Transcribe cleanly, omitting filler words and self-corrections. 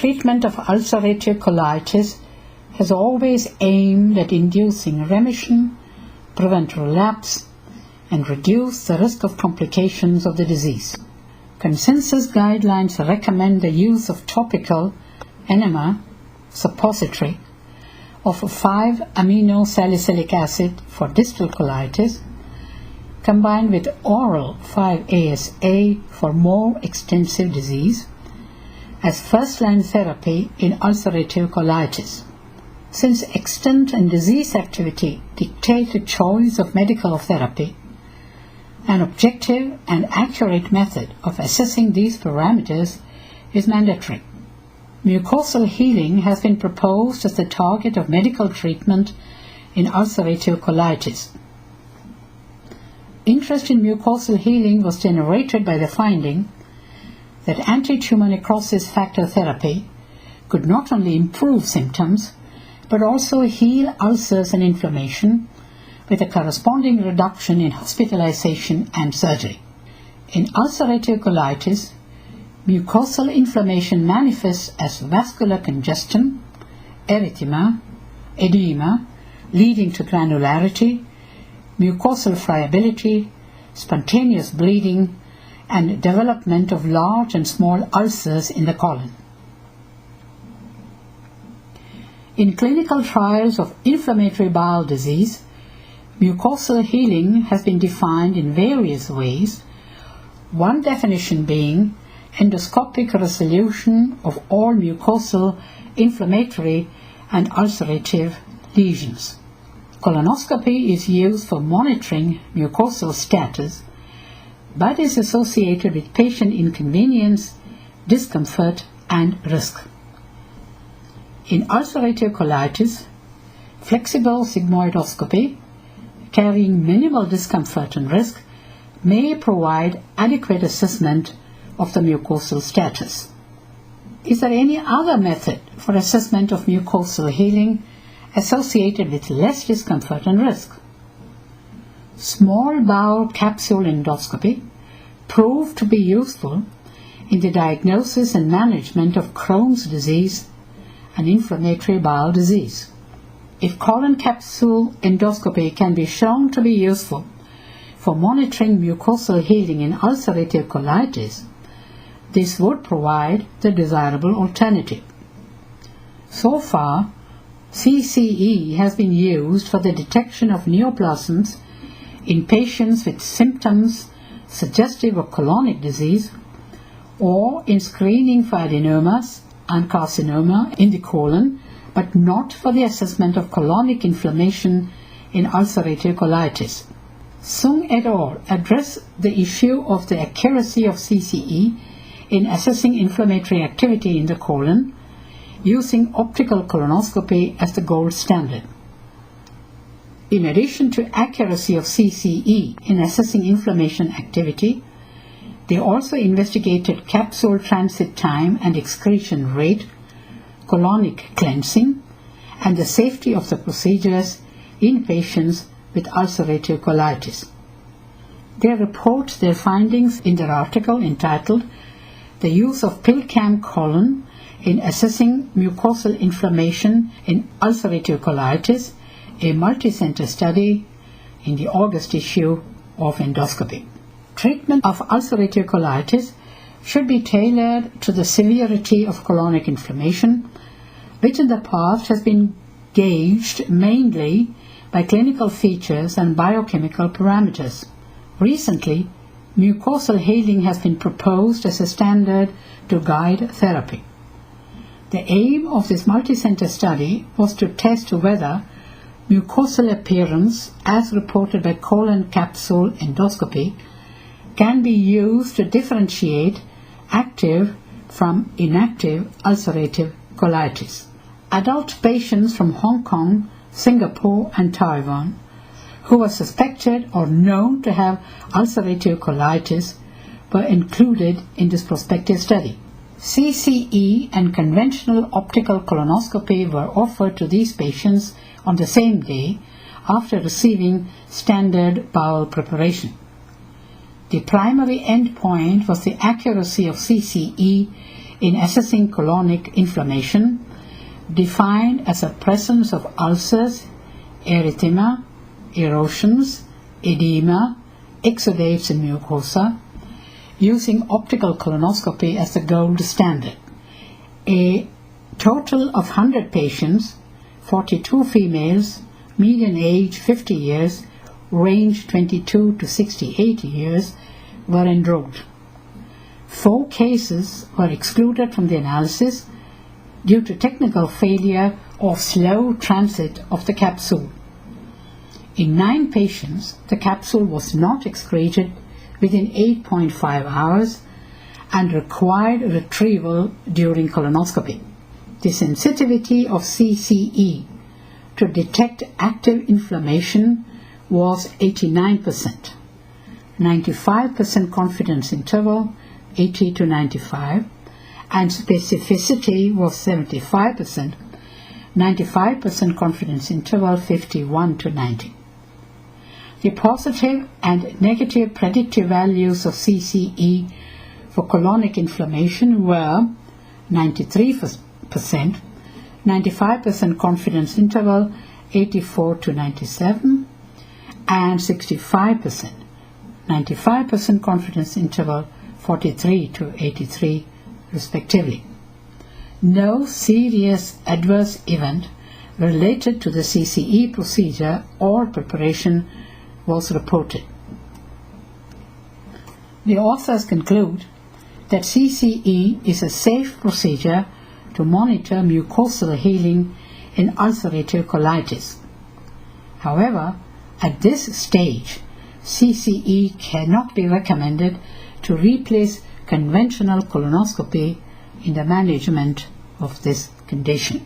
treatment of ulcerative colitis has always aimed at inducing remission, prevent relapse, and reduce the risk of complications of the disease. Consensus guidelines recommend the use of topical enema suppository of 5-aminosalicylic acid for distal colitis, combined with oral 5-ASA for more extensive disease, as first-line therapy in ulcerative colitis. Since extent and disease activity dictate the choice of medical therapy, an objective and accurate method of assessing these parameters is mandatory. Mucosal healing has been proposed as the target of medical treatment in ulcerative colitis. Interest in mucosal healing was generated by the finding that anti-tumor necrosis factor therapy could not only improve symptoms but also heal ulcers and inflammation, with a corresponding reduction in hospitalization and surgery. In ulcerative colitis, mucosal inflammation manifests as vascular congestion, erythema, edema, leading to granularity, mucosal friability, spontaneous bleeding, and development of large and small ulcers in the colon. In clinical trials of inflammatory bowel disease, mucosal healing has been defined in various ways, one definition being endoscopic resolution of all mucosal, inflammatory, and ulcerative lesions. Colonoscopy is used for monitoring mucosal status, but is associated with patient inconvenience, discomfort, and risk. In ulcerative colitis, flexible sigmoidoscopy, carrying minimal discomfort and risk, may provide adequate assessment of the mucosal status. Is there any other method for assessment of mucosal healing associated with less discomfort and risk? Small bowel capsule endoscopy proved to be useful in the diagnosis and management of Crohn's disease and inflammatory bowel disease. If colon capsule endoscopy can be shown to be useful for monitoring mucosal healing in ulcerative colitis, this would provide the desirable alternative. So far, CCE has been used for the detection of neoplasms in patients with symptoms suggestive of colonic disease, or in screening for adenomas and carcinoma in the colon, but not for the assessment of colonic inflammation in ulcerative colitis. Sung et al. Address the issue of the accuracy of CCE in assessing inflammatory activity in the colon, using optical colonoscopy as the gold standard. In addition to accuracy of CCE in assessing inflammation activity, they also investigated capsule transit time and excretion rate, colonic cleansing, and the safety of the procedures in patients with ulcerative colitis. They report their findings in their article entitled "The Use of Pillcam Colon in Assessing Mucosal Inflammation in Ulcerative Colitis, a Multicenter Study," in the August issue of Endoscopy. Treatment of ulcerative colitis should be tailored to the severity of colonic inflammation, which in the past has been gauged mainly by clinical features and biochemical parameters. Recently, mucosal healing has been proposed as a standard to guide therapy. The aim of this multicenter study was to test whether mucosal appearance, as reported by colon capsule endoscopy, can be used to differentiate active from inactive ulcerative colitis. Adult patients from Hong Kong, Singapore, and Taiwan who were suspected or known to have ulcerative colitis were included in this prospective study. CCE and conventional optical colonoscopy were offered to these patients on the same day after receiving standard bowel preparation. The primary endpoint was the accuracy of CCE in assessing colonic inflammation, defined as a presence of ulcers, erythema, erosions, edema, exudates in mucosa, using optical colonoscopy as the gold standard. A total of 100 patients, 42 females, median age 50 years, range 22 to 68 years, were enrolled. 4 cases were excluded from the analysis due to technical failure or slow transit of the capsule. In 9 patients, the capsule was not excreted within 8.5 hours and required retrieval during colonoscopy. The sensitivity of CCE to detect active inflammation was 89%, 95% confidence interval 80 to 95, and specificity was 75%, 95% confidence interval 51 to 90. The positive and negative predictive values of CCE for colonic inflammation were 93%, 95% confidence interval 84 to 97, and 65%, 95% confidence interval 43 to 83 respectively. No serious adverse event related to the CCE procedure or preparation was reported. The authors conclude that CCE is a safe procedure to monitor mucosal healing in ulcerative colitis. However, at this stage, CCE cannot be recommended to replace conventional colonoscopy in the management of this condition.